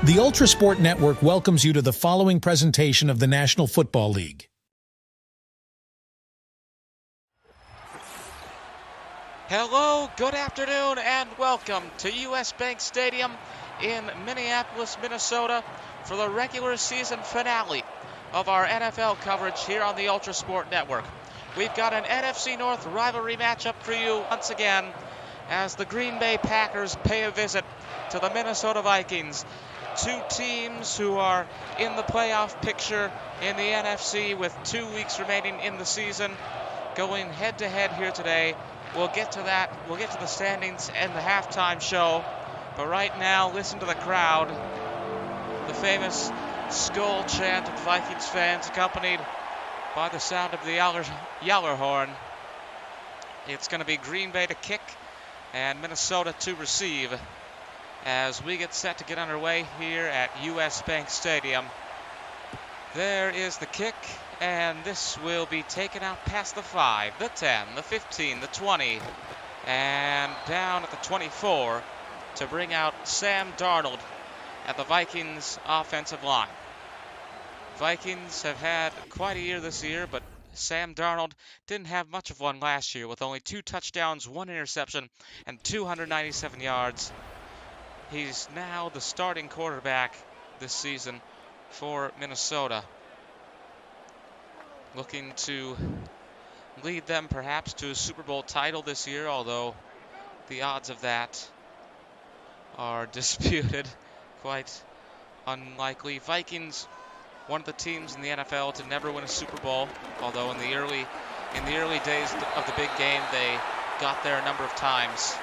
The ULTRASPORT Network welcomes you to the following presentation of the National Football League. Hello, good afternoon, and welcome to US Bank Stadium in Minneapolis, Minnesota for the regular season finale of our NFL coverage here on the ULTRASPORT Network. We've got an NFC North rivalry matchup for you once again as the Green Bay Packers pay a visit to the Minnesota Vikings. Two teams who are in the playoff picture in the NFC with 2 weeks remaining in the season, going head-to-head here today. We'll get to that. We'll get to the standings and the halftime show. But right now, listen to the crowd. The famous skull chant of Vikings fans, accompanied by the sound of the Yeller horn. It's going to be Green Bay to kick and Minnesota to receive as we get set to get underway here at US Bank Stadium. There is the kick, and this will be taken out past the 5, the 10, the 15, the 20, and down at the 24 to bring out Sam Darnold at the Vikings offensive line. Vikings have had quite a year this year, but Sam Darnold didn't have much of one last year with only 2 touchdowns, 1 interception, and 297 yards. He's now the starting quarterback this season for Minnesota, looking to lead them perhaps to a Super Bowl title this year, although the odds of that are disputed, quite unlikely. Vikings, one of the teams in the NFL to never win a Super Bowl, although in the early days of the big game they got there a number of times.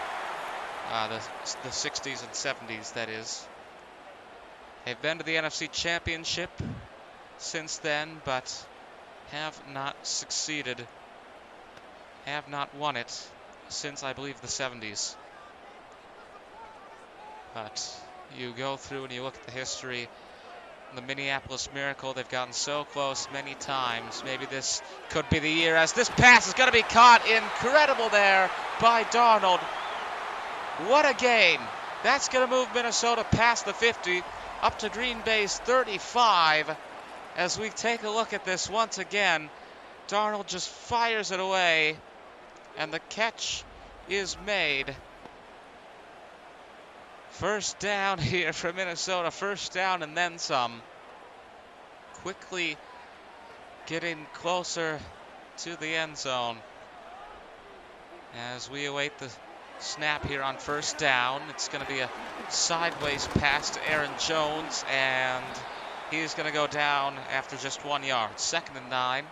The 60s and 70s, that is. They've been to the NFC Championship since then, but have not succeeded, have not won it since, I believe, the 70s. But you go through and you look at the history, the Minneapolis Miracle, they've gotten so close many times. Maybe this could be the year, as this pass is going to be caught. Incredible there by Darnold. What a game. That's going to move Minnesota past the 50, up to Green Bay's 35. As we take a look at this once again, Darnold just fires it away, and the catch is made. First down here for Minnesota. First down and then some. Quickly getting closer to the end zone as we await the snap here on first down. It's going to be a sideways pass to Aaron Jones, and he's going to go down after just 1 yard. 2nd and 9.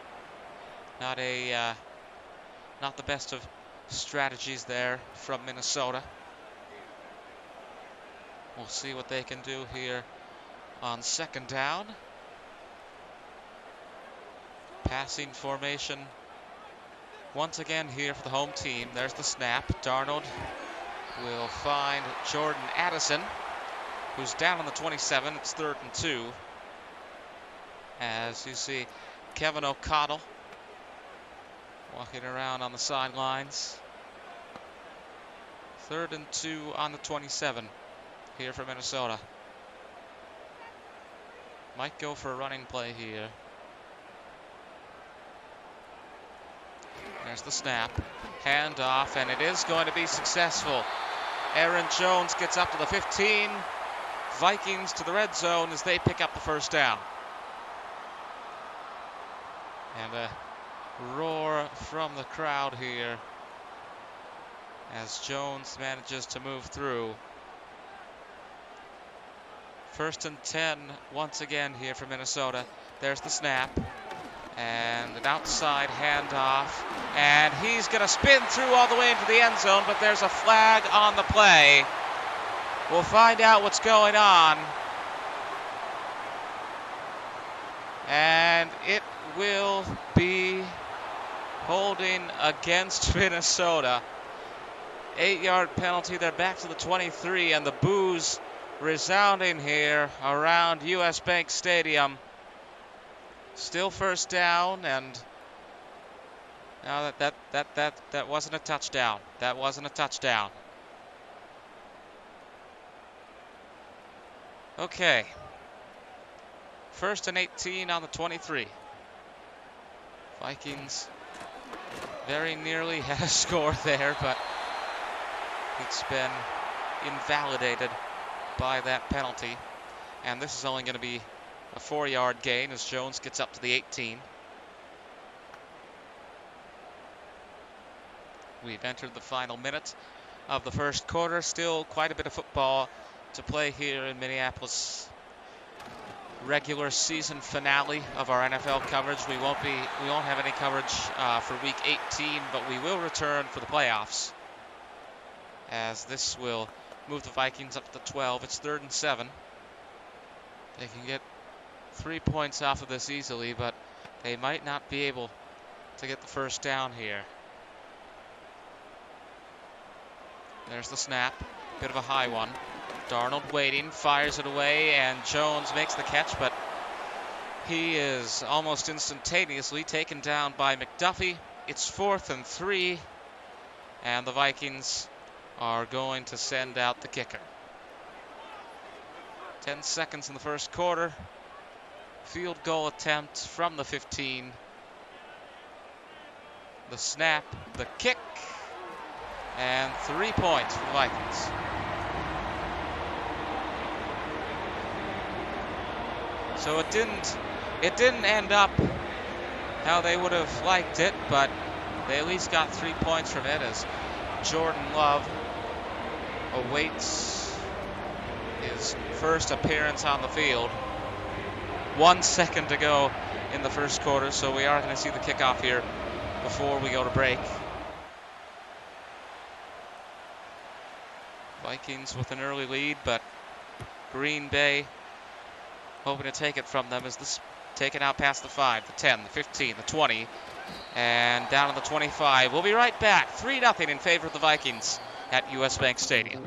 Not the best of strategies there from Minnesota. We'll see what they can do here on 2nd down. Passing formation once again here for the home team. There's the snap. Darnold will find Jordan Addison, who's down on the 27. It's 3rd and 2. As you see Kevin O'Connell walking around on the sidelines. 3rd and 2 on the 27 here for Minnesota. Might go for a running play here. There's the snap. Handoff, and it is going to be successful. Aaron Jones gets up to the 15. Vikings to the red zone as they pick up the first down. And a roar from the crowd here as Jones manages to move through. 1st and 10 once again here for Minnesota. There's the snap. And an outside handoff. And he's going to spin through all the way into the end zone, but there's a flag on the play. We'll find out what's going on. And it will be holding against Minnesota. 8-yard penalty. They're back to the 23, and the boos resounding here around US Bank Stadium. Still first down, and now that wasn't a touchdown. That wasn't a touchdown. Okay. 1st and 18 on the 23. Vikings very nearly had a score there, but it's been invalidated by that penalty. And this is only going to be a 4-yard gain as Jones gets up to the 18. We've entered the final minute of the first quarter. Still quite a bit of football to play here in Minneapolis. Regular season finale of our NFL coverage. We won't have any coverage for week 18, but we will return for the playoffs, as this will move the Vikings up to 12. It's 3rd and 7. They can get 3 points off of this easily, but they might not be able to get the first down here. There's the snap. Bit of a high one. Darnold waiting, fires it away, and Jones makes the catch, but he is almost instantaneously taken down by McDuffie. It's 4th and 3, and the Vikings are going to send out the kicker. 10 seconds in the first quarter. Field goal attempt from the 15. The snap, the kick, and 3 points for the Vikings. So it didn't end up how they would have liked it, but they at least got 3 points from it as Jordan Love awaits his first appearance on the field. 1 second to go in the first quarter, so we are going to see the kickoff here before we go to break. Vikings with an early lead, but Green Bay hoping to take it from them as this taken out past the 5, the 10, the 15, the 20, and down to the 25. We'll be right back. 3-0 in favor of the Vikings at US Bank Stadium.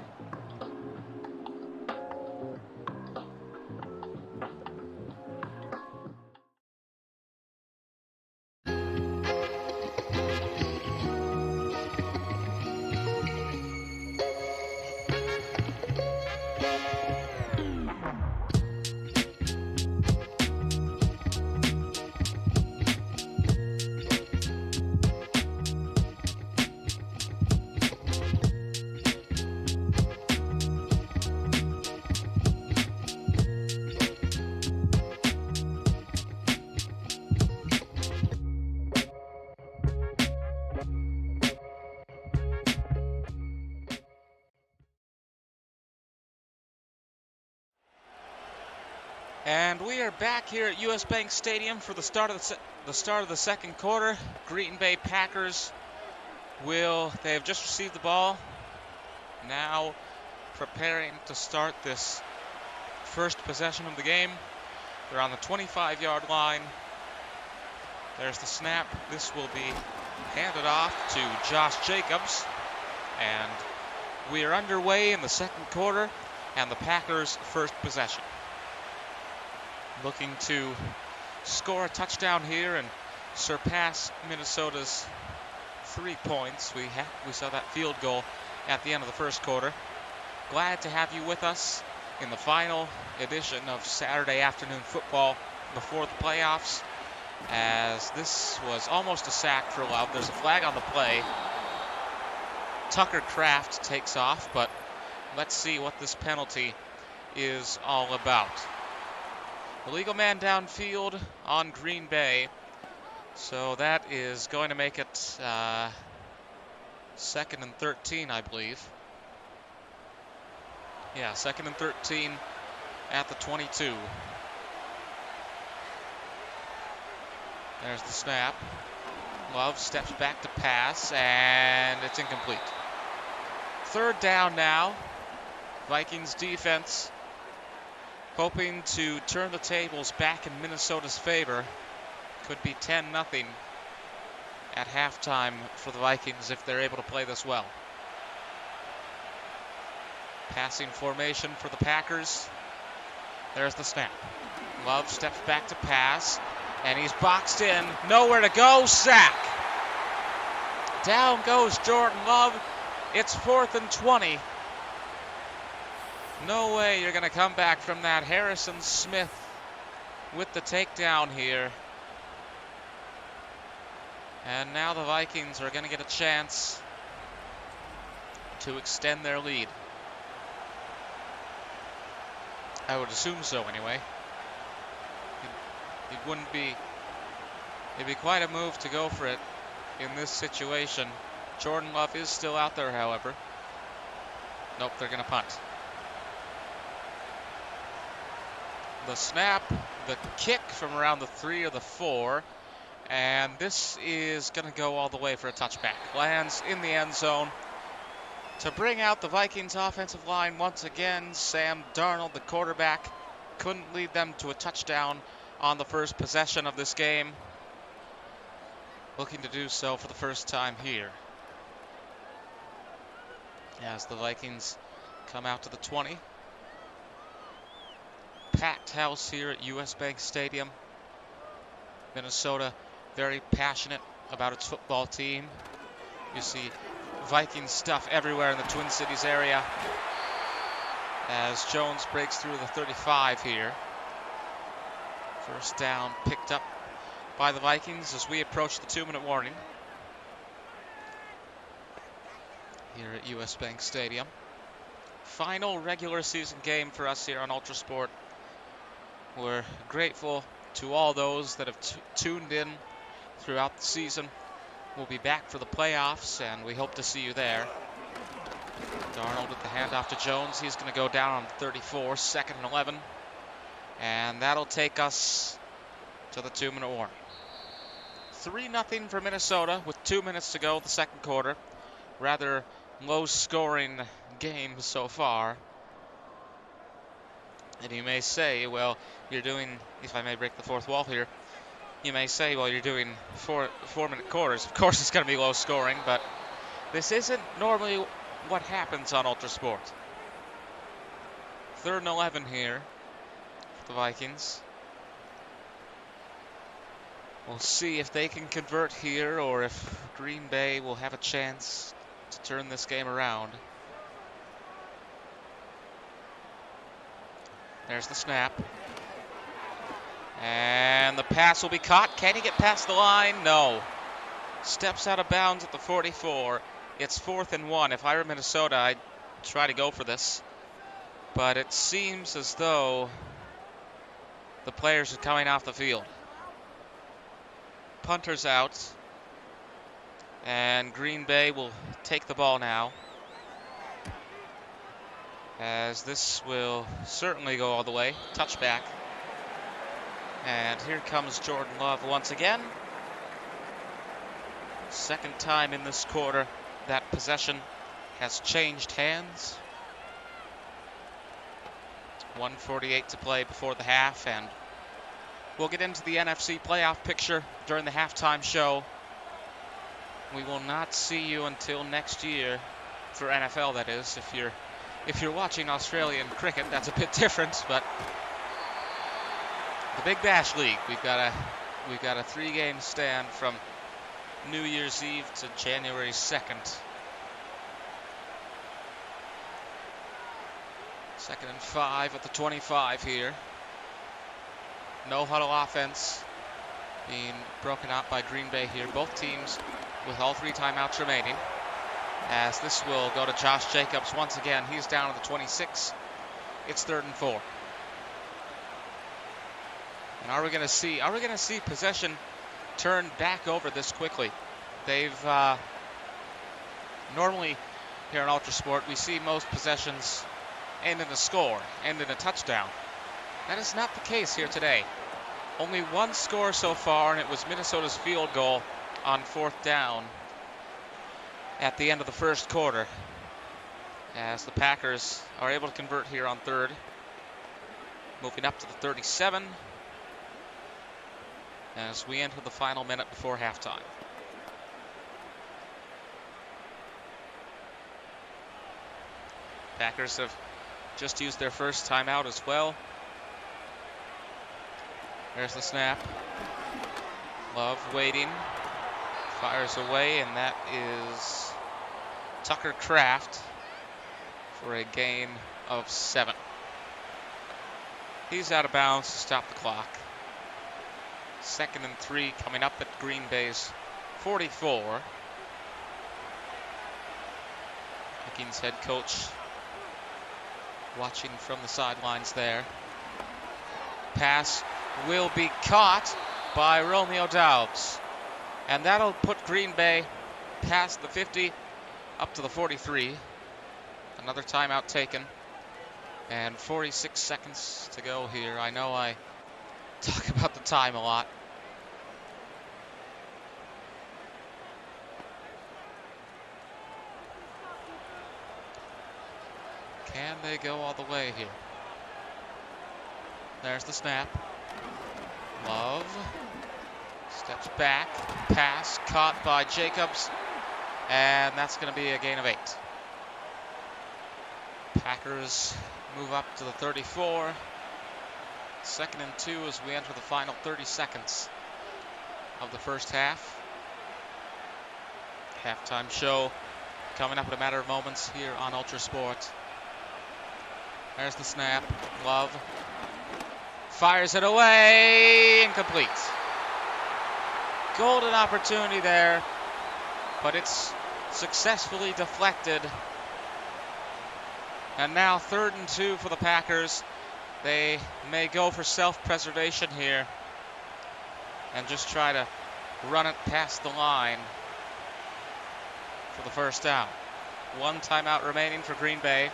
And we are back here at US Bank Stadium for the start of the second quarter. Green Bay Packers they have just received the ball, now preparing to start this first possession of the game. They're on the 25-yard line. There's the snap. This will be handed off to Josh Jacobs, and we are underway in the second quarter and the Packers' first possession. Looking to score a touchdown here and surpass Minnesota's 3 points. We saw that field goal at the end of the first quarter. Glad to have you with us in the final edition of Saturday afternoon football before the playoffs, as this was almost a sack for Love. There's a flag on the play. Tucker Kraft takes off, but let's see what this penalty is all about. Illegal man downfield on Green Bay. So that is going to make it 2nd and 13, I believe. Yeah, 2nd and 13 at the 22. There's the snap. Love steps back to pass, and it's incomplete. 3rd down now. Vikings defense hoping to turn the tables back in Minnesota's favor. Could be 10-0 at halftime for the Vikings if they're able to play this well. Passing formation for the Packers. There's the snap. Love steps back to pass, and he's boxed in. Nowhere to go. Sack. Down goes Jordan Love. It's 4th and 20. No way you're going to come back from that. Harrison Smith with the takedown here. And now the Vikings are going to get a chance to extend their lead. I would assume so anyway. It'd be quite a move to go for it in this situation. Jordan Love is still out there, however. Nope, they're going to punt. The snap, the kick from around the 3 or the 4. And this is going to go all the way for a touchback. Lands in the end zone. To bring out the Vikings offensive line once again, Sam Darnold, the quarterback, couldn't lead them to a touchdown on the first possession of this game. Looking to do so for the first time here. As the Vikings come out to the 20. Packed house here at US Bank Stadium. Minnesota very passionate about its football team. You see Viking stuff everywhere in the Twin Cities area as Jones breaks through the 35 here. First down picked up by the Vikings as we approach the 2-minute warning here at US Bank Stadium. Final regular season game for us here on ULTRASPORT. We're grateful to all those that have tuned in throughout the season. We'll be back for the playoffs, and we hope to see you there. Darnold with the handoff to Jones. He's going to go down on 34, 2nd and 11. And that'll take us to the 2-minute warning. 3-0 for Minnesota with 2 minutes to go the second quarter. Rather low-scoring game so far. And you may say, well, you're doing, if I may break the fourth wall here, you may say, well, you're doing four-minute quarters. Of course it's going to be low scoring, but this isn't normally what happens on ULTRASPORT. 3rd and 11 here for the Vikings. We'll see if they can convert here or if Green Bay will have a chance to turn this game around. There's the snap. And the pass will be caught. Can he get past the line? No. Steps out of bounds at the 44. It's 4th and 1. If I were Minnesota, I'd try to go for this. But it seems as though the players are coming off the field. Punter's out. And Green Bay will take the ball now, as this will certainly go all the way. Touchback. And here comes Jordan Love once again. Second time in this quarter that possession has changed hands. 1:48 to play before the half, and we'll get into the NFC playoff picture during the halftime show. We will not see you until next year, for NFL that is. If you're watching Australian cricket, that's a bit different, but the Big Bash League, we've got a 3-game stand from New Year's Eve to January 2nd. 2nd and 5 at the 25 here. No huddle offense being broken out by Green Bay here. Both teams with all 3 timeouts remaining. As this will go to Josh Jacobs once again. He's down at the 26. It's 3rd and 4. And are we going to see possession turn back over this quickly? They've normally here in ULTRASPORT we see most possessions end in a score, end in a touchdown. That is not the case here today. Only one score so far, and it was Minnesota's field goal on 4th down at the end of the first quarter, as the Packers are able to convert here on 3rd. Moving up to the 37 as we enter the final minute before halftime. Packers have just used their first timeout as well. There's the snap. Love waiting. Fires away, and that is Tucker Kraft for a gain of 7. He's out of bounds to stop the clock. 2nd and 3 coming up at Green Bay's 44. Vikings head coach watching from the sidelines there. Pass will be caught by Romeo Doubs. And that'll put Green Bay past the 50 up to the 43. Another timeout taken. And 46 seconds to go here. I know I talk about the time a lot. Can they go all the way here? There's the snap. Love steps back. Pass caught by Jacobs. And that's going to be a gain of 8. Packers move up to the 34. 2nd and 2 as we enter the final 30 seconds of the first half. Halftime show coming up in a matter of moments here on ULTRASPORT. There's the snap. Love fires it away. Incomplete. Golden opportunity there, but it's successfully deflected. And now 3rd and 2 for the Packers. They may go for self-preservation here and just try to run it past the line for the first down. 1 timeout remaining for Green Bay.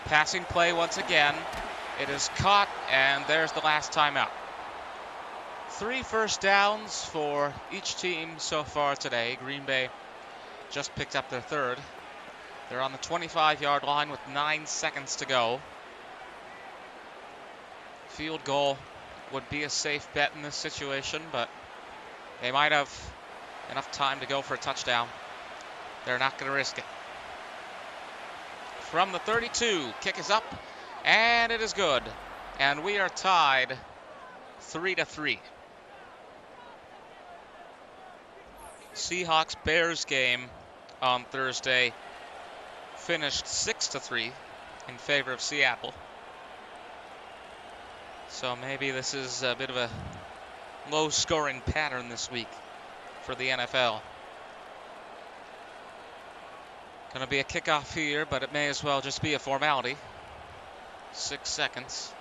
Passing play once again. It is caught, and there's the last timeout. 3 first downs for each team so far today. Green Bay just picked up their 3rd. They're on the 25-yard line with 9 seconds to go. Field goal would be a safe bet in this situation, but they might have enough time to go for a touchdown. They're not going to risk it. From the 32, kick is up, and it is good. And we are tied 3-3. Seahawks-Bears game on Thursday finished 6-3 in favor of Seattle. So maybe this is a bit of a low-scoring pattern this week for the NFL. Going to be a kickoff here, but it may as well just be a formality. 6 seconds.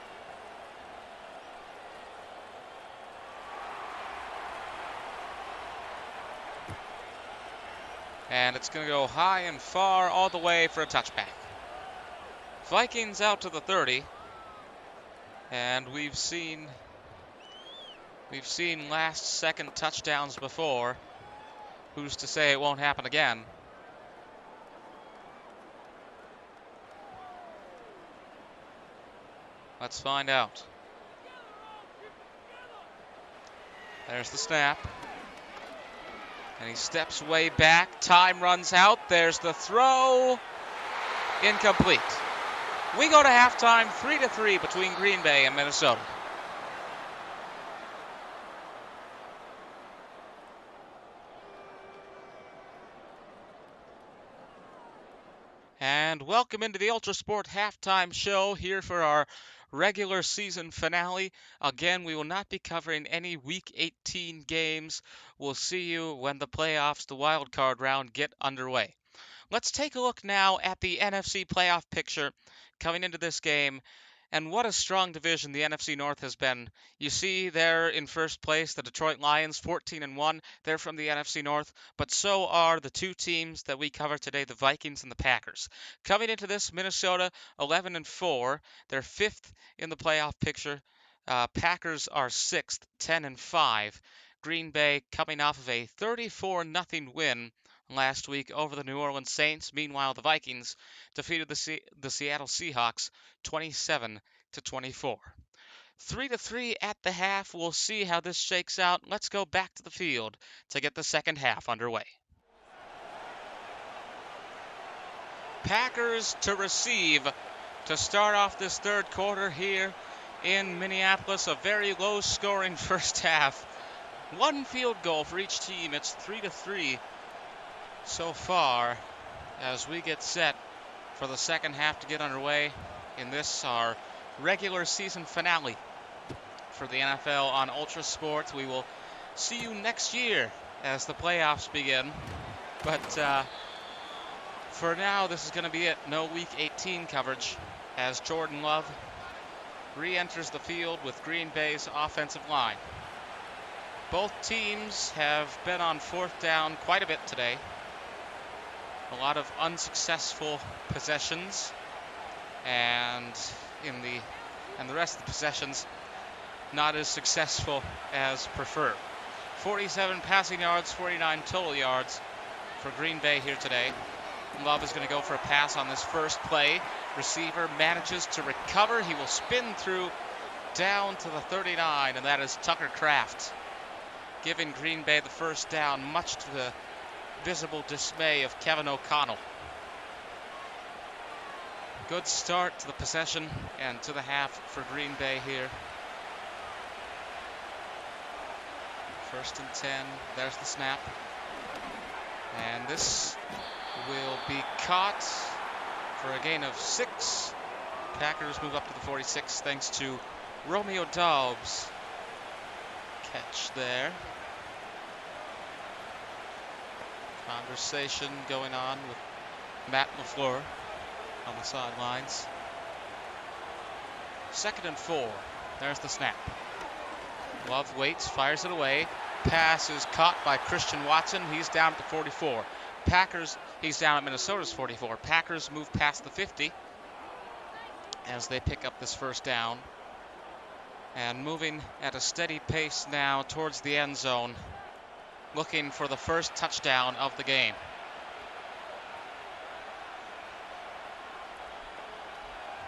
And it's going to go high and far all the way for a touchback. Vikings out to the 30. And we've seen last-second touchdowns before. Who's to say it won't happen again? Let's find out. There's the snap. And he steps way back. Time runs out. There's the throw. Incomplete. We go to halftime 3-3 between Green Bay and Minnesota. And welcome into the ULTRASPORT halftime show here for our regular season finale. Again, we will not be covering any Week 18 games. We'll see you when the playoffs, the wild card round, get underway. Let's take a look now at the NFC playoff picture coming into this game. And what a strong division the NFC North has been. You see there in first place, the Detroit Lions, 14-1. They're from the NFC North, but so are the 2 teams that we cover today, the Vikings and the Packers. Coming into this, Minnesota, 11-4. They're 5th in the playoff picture. Packers are 6th, 10-5. Green Bay coming off of a 34-0 win last week over the New Orleans Saints. Meanwhile, the Vikings defeated the Seattle Seahawks 27-24. 3-3 at the half. We'll see how this shakes out. Let's go back to the field to get the second half underway. Packers to receive to start off this third quarter here in Minneapolis. A very low-scoring first half. 1 field goal for each team. It's 3-3 so far as we get set for the second half to get underway. in this, our regular season finale for the NFL on ULTRASPORT. We will see you next year as the playoffs begin. But for now, this is going to be it. No Week 18 coverage as Jordan Love re-enters the field with Green Bay's offensive line. Both teams have been on fourth down quite a bit today. A lot of unsuccessful possessions, and the rest of the possessions not as successful as preferred. 47 passing yards, 49 total yards for Green Bay here today. Love is going to go for a pass on this first play. Receiver manages to recover. He will spin through down to the 39, and that is Tucker Kraft, giving Green Bay the first down, much to the visible dismay of Kevin O'Connell. Good start to the possession and to the half for Green Bay here. 1st and 10. There's the snap. And this will be caught for a gain of 6. Packers move up to the 46 thanks to Romeo Doubs. Catch there. Conversation going on with Matt LaFleur on the sidelines. 2nd and 4. There's the snap. Love waits, fires it away. Pass is caught by Christian Watson. He's down at the 44. He's down at Minnesota's 44. Packers move past the 50 as they pick up this first down. And moving at a steady pace now towards the end zone, looking for the first touchdown of the game.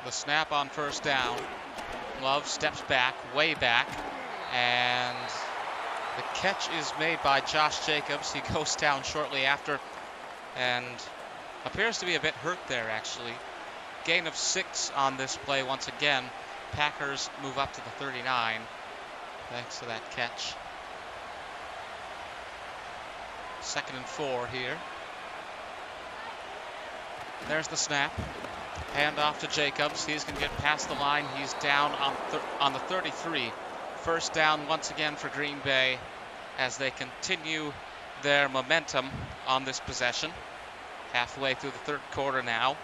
The snap on first down. Love steps back, way back, and the catch is made by Josh Jacobs. He goes down shortly after and appears to be a bit hurt there, actually. Gain of 6 on this play once again. Packers move up to the 39 thanks to that catch. 2nd and 4 here. There's the snap. Hand off to Jacobs. He's going to get past the line. He's down on the 33. First down once again for Green Bay as they continue their momentum on this possession. Halfway through the third quarter now.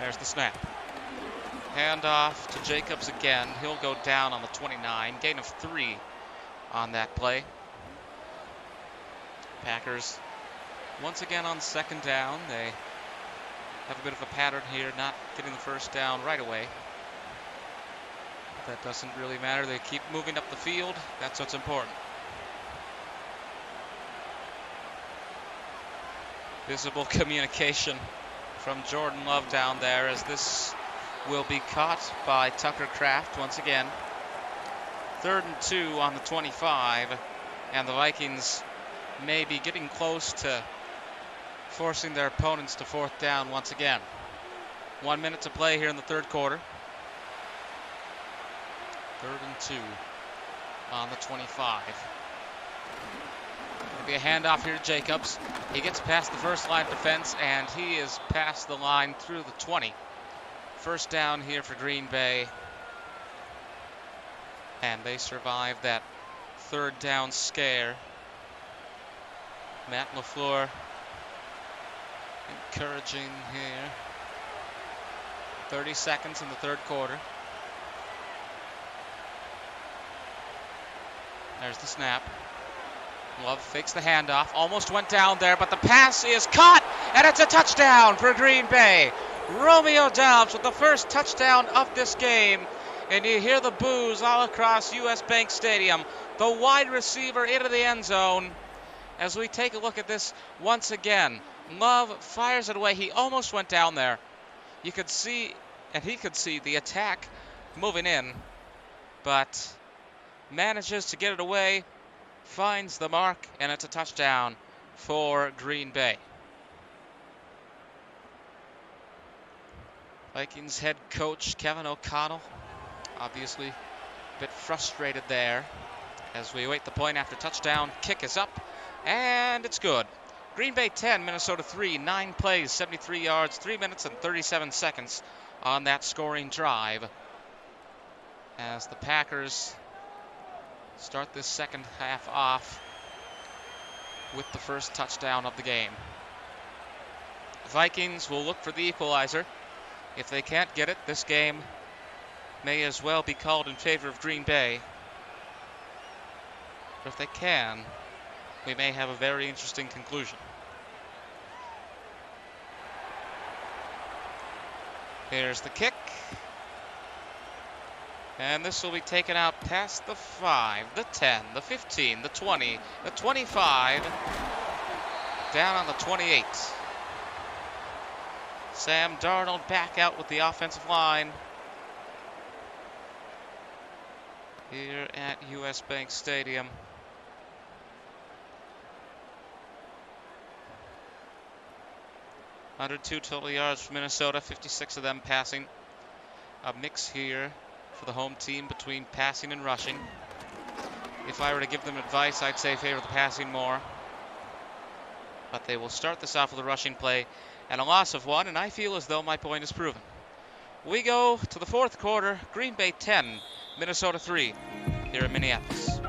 There's the snap. Hand off to Jacobs again. He'll go down on the 29. Gain of 3 on that play. Packers once again on 2nd down. They have a bit of a pattern here, not getting the first down right away. That doesn't really matter. They keep moving up the field. That's what's important. Visible communication from Jordan Love down there as this will be caught by Tucker Kraft once again. 3rd and 2 on the 25, and the Vikings may be getting close to forcing their opponents to 4th down once again. 1 minute to play here in the third quarter. 3rd and 2 on the 25. Going to be a handoff here to Jacobs. He gets past the first line of defense, and he is past the line through the 20. First down here for Green Bay. And they survive that 3rd down scare. Matt LaFleur encouraging here. 30 seconds in the third quarter. There's the snap. Love fakes the handoff. Almost went down there, but the pass is caught, and it's a touchdown for Green Bay. Romeo Doubs with the first touchdown of this game, and you hear the boos all across US Bank Stadium. The wide receiver into the end zone. As we take a look at this once again, Love fires it away. He almost went down there. You could see, and he could see the attack moving in, but manages to get it away, finds the mark, and it's a touchdown for Green Bay. Vikings head coach Kevin O'Connell, obviously a bit frustrated there. As we await the point after touchdown, kick is up, and it's good. Green Bay 10, Minnesota 3, 9 plays, 73 yards, 3 minutes and 37 seconds on that scoring drive. As the Packers start this second half off with the first touchdown of the game. The Vikings will look for the equalizer. If they can't get it, this game may as well be called in favor of Green Bay. But if they can, we may have a very interesting conclusion. Here's the kick. And this will be taken out past the 5, the 10, the 15, the 20, the 25, down on the 28. Sam Darnold back out with the offensive line here at US Bank Stadium. (102) total yards for Minnesota, 56 of them passing. A mix here for the home team between passing and rushing. If I were to give them advice, I'd say favor the passing more. But they will start this off with a rushing play and a loss of 1, and I feel as though my point is proven. We go to the fourth quarter. Green Bay 10, Minnesota 3 here in Minneapolis.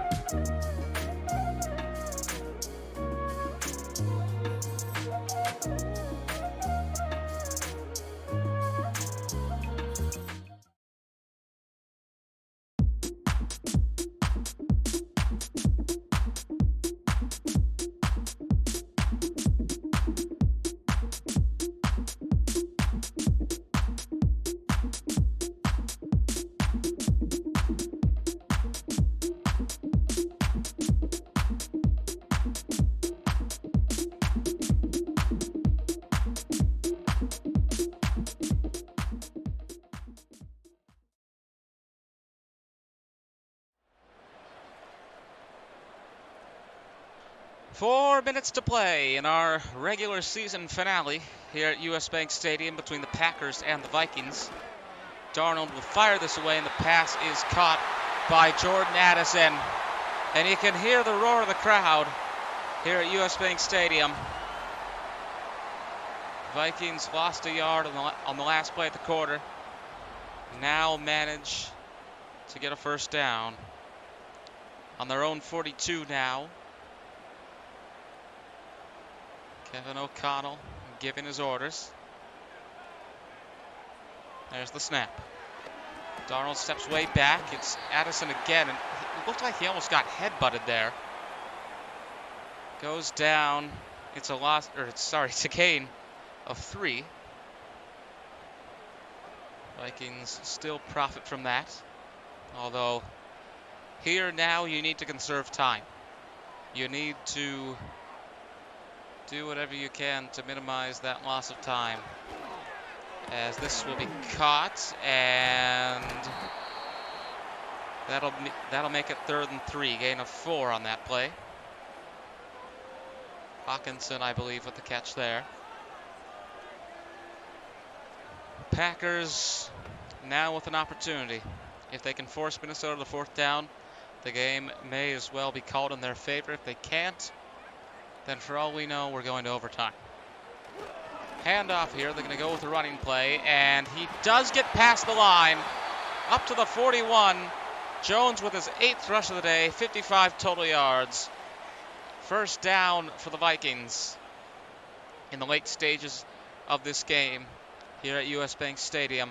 Four minutes to play in our regular season finale here at US Bank Stadium between the Packers and the Vikings. Darnold will fire this away, and the pass is caught by Jordan Addison. And you can hear the roar of the crowd here at US Bank Stadium. Vikings lost a yard on the last play of the quarter. Now manage to get a first down on their own 42 now. Kevin O'Connell giving his orders. There's the snap. Darnold steps way back. It's Addison again, and it looked like he almost got headbutted there. Goes down. It's a loss, it's a gain of 3. Vikings still profit from that. Although here now you need to conserve time. You need to do whatever you can to minimize that loss of time, as this will be caught, and that'll make it 3rd and 3, gain of 4 on that play. Hawkinson, I believe, with the catch there. Packers now with an opportunity. If they can force Minnesota to 4th down, the game may as well be called in their favor. If they can't, then for all we know, we're going to overtime. Handoff here. They're going to go with a running play, and he does get past the line up to the 41. Jones with his 8th rush of the day, 55 total yards. First down for the Vikings in the late stages of this game here at US Bank Stadium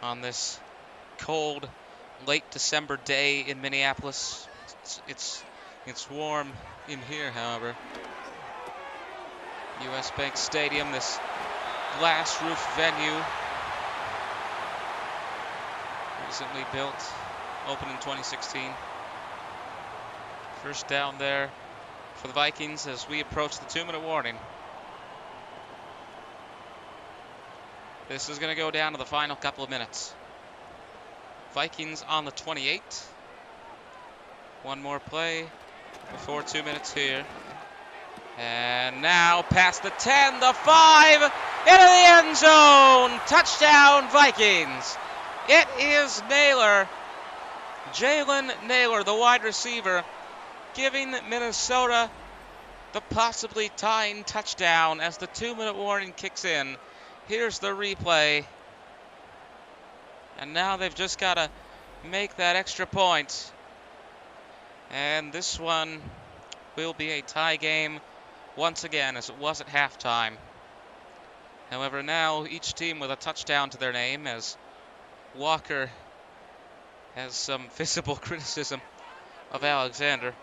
on this cold, late December day in Minneapolis. It's warm in here, however. US Bank Stadium, this glass roof venue, recently built, opened in 2016. First down there for the Vikings as we approach the 2-minute warning. This is going to go down to the final couple of minutes. Vikings on the 28. One more play before 2 minutes here. And now past the 10, the 5, into the end zone. Touchdown, Vikings. It is Naylor Jalen Naylor, the wide receiver, giving Minnesota the possibly tying touchdown as the 2-minute warning kicks in. Here's the replay. And now they've just got to make that extra point. And this one will be a tie game once again, as it was at halftime. However, now each team with a touchdown to their name, as Walker has some visible criticism of Alexander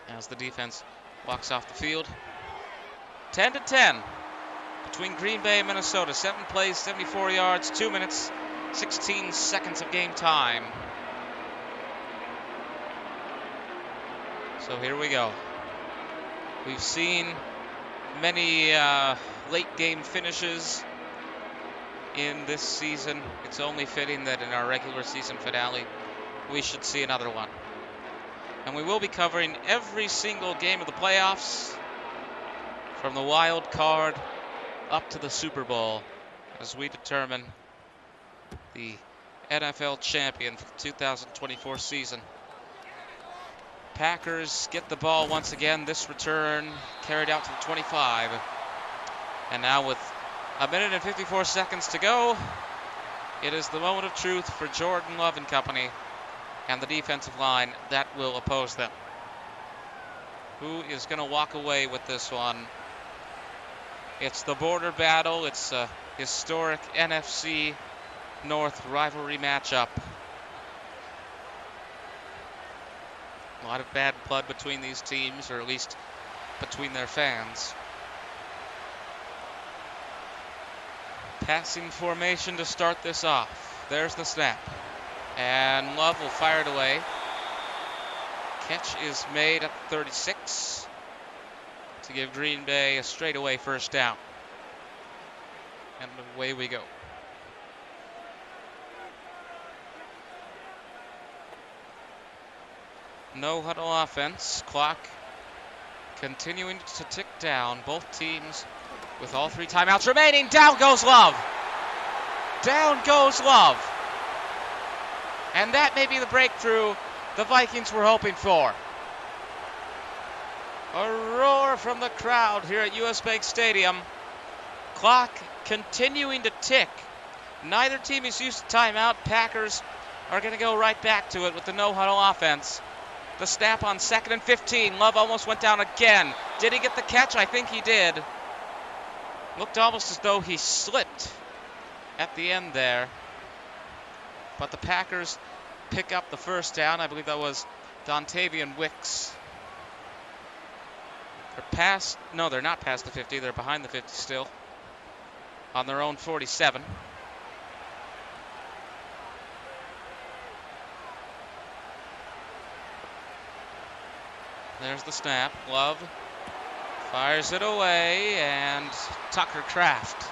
as the defense walks off the field. 10-10 between Green Bay and Minnesota. 7 plays, 74 yards, 2 minutes, 16 seconds of game time. So here we go. We've seen many late game finishes in this season. It's only fitting that in our regular season finale, we should see another one. And we will be covering every single game of the playoffs, from the wild card up to the Super Bowl, as we determine the NFL champion for the 2024 season. Packers get the ball once again. This return carried out to the 25. And now with 1 minute and 54 seconds to go, it is the moment of truth for Jordan Love and company and the defensive line that will oppose them. Who is going to walk away with this one? It's the border battle. It's a historic NFC North rivalry matchup. A lot of bad blood between these teams, or at least between their fans. Passing formation to start this off. There's the snap. And Love will fire it away. Catch is made at 36 to give Green Bay a straightaway first down. And away we go. No huddle offense. Clock continuing to tick down. Both teams with all 3 timeouts remaining. Down goes Love. Down goes Love. And that may be the breakthrough the Vikings were hoping for. A roar from the crowd here at US Bank Stadium. Clock continuing to tick. Neither team is used to timeout. Packers are going to go right back to it with the no huddle offense. The snap on 2nd and 15. Love almost went down again. Did he get the catch? I think he did. Looked almost as though he slipped at the end there. But the Packers pick up the first down. I believe that was Dontavian Wicks. They're not past the 50. They're behind the 50 still. On their own 47. There's the snap. Love fires it away, and Tucker Kraft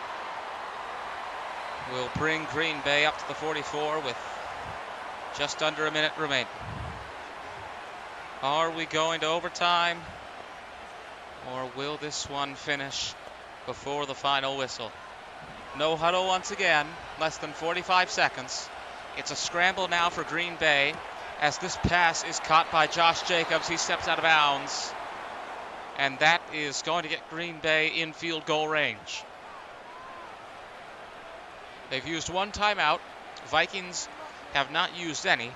will bring Green Bay up to the 44 with just under a minute remaining. Are we going to overtime, or will this one finish before the final whistle? No huddle once again, less than 45 seconds. It's a scramble now for Green Bay as this pass is caught by Josh Jacobs. He steps out of bounds, and that is going to get Green Bay in field goal range. They've used 1 timeout. Vikings have not used any.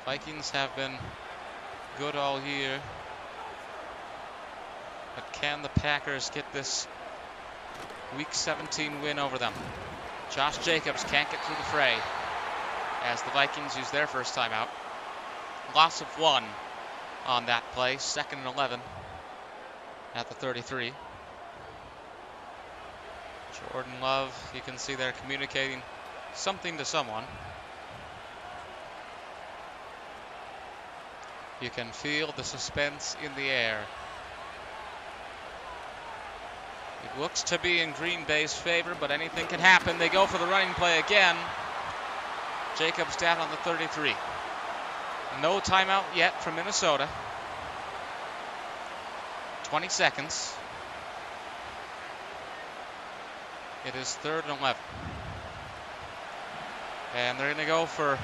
Vikings have been good all year. But can the Packers get this Week 17 win over them? Josh Jacobs can't get through the fray as the Vikings use their first timeout. Loss of 1 on that play. 2nd and 11 at the 33. Jordan Love, you can see they're communicating something to someone. You can feel the suspense in the air. It looks to be in Green Bay's favor, but anything can happen. They go for the running play again. Jacobs down on the 33. No timeout yet from Minnesota. 20 seconds. It is 3rd and 11. And they're going to go for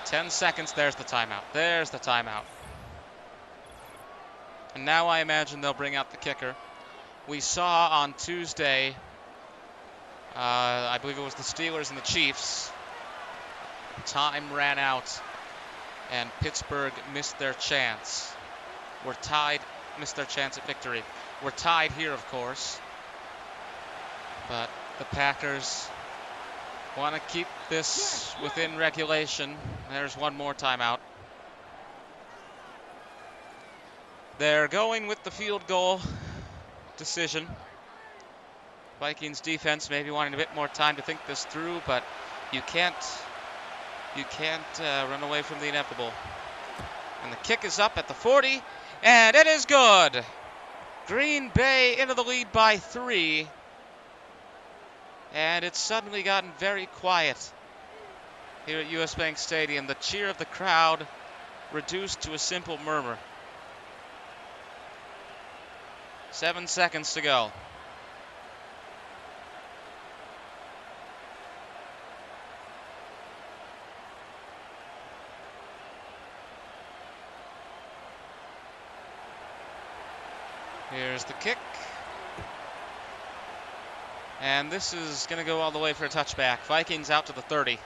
10 seconds. There's the timeout. There's the timeout. And now I imagine they'll bring out the kicker. We saw on Tuesday, I believe it was the Steelers and the Chiefs, time ran out and Pittsburgh missed their chance. We're tied, missed their chance at victory. We're tied here, of course. But the Packers want to keep this within regulation. There's one more timeout. They're going with the field goal decision. Vikings defense maybe wanting a bit more time to think this through, but you can't run away from the inevitable. And the kick is up at the 40, and it is good. Green Bay into the lead by 3. And it's suddenly gotten very quiet here at US Bank Stadium. The cheer of the crowd reduced to a simple murmur. 7 seconds to go. Here's the kick. And this is going to go all the way for a touchback. Vikings out to the 30.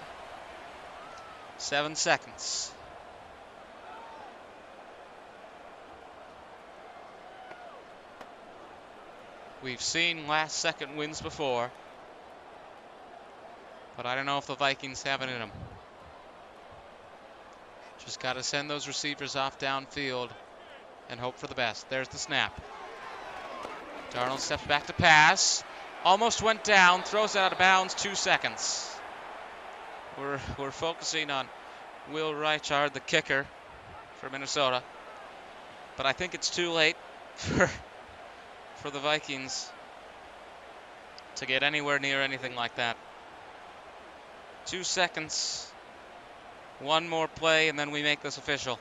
7 seconds. We've seen last-second wins before, but I don't know if the Vikings have it in them. Just got to send those receivers off downfield and hope for the best. There's the snap. Darnold steps back to pass. Almost went down, throws it out of bounds, 2 seconds. We're focusing on Will Reichard, the kicker for Minnesota. But I think it's too late for the Vikings to get anywhere near anything like that. 2 seconds. One more play, and then we make this official.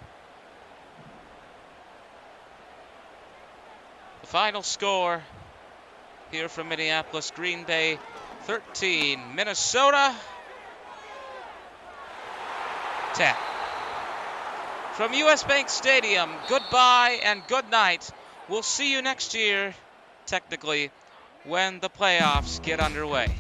The final score here from Minneapolis, Green Bay 13, Minnesota 10. From US Bank Stadium, goodbye and good night. We'll see you next year, technically, when the playoffs get underway.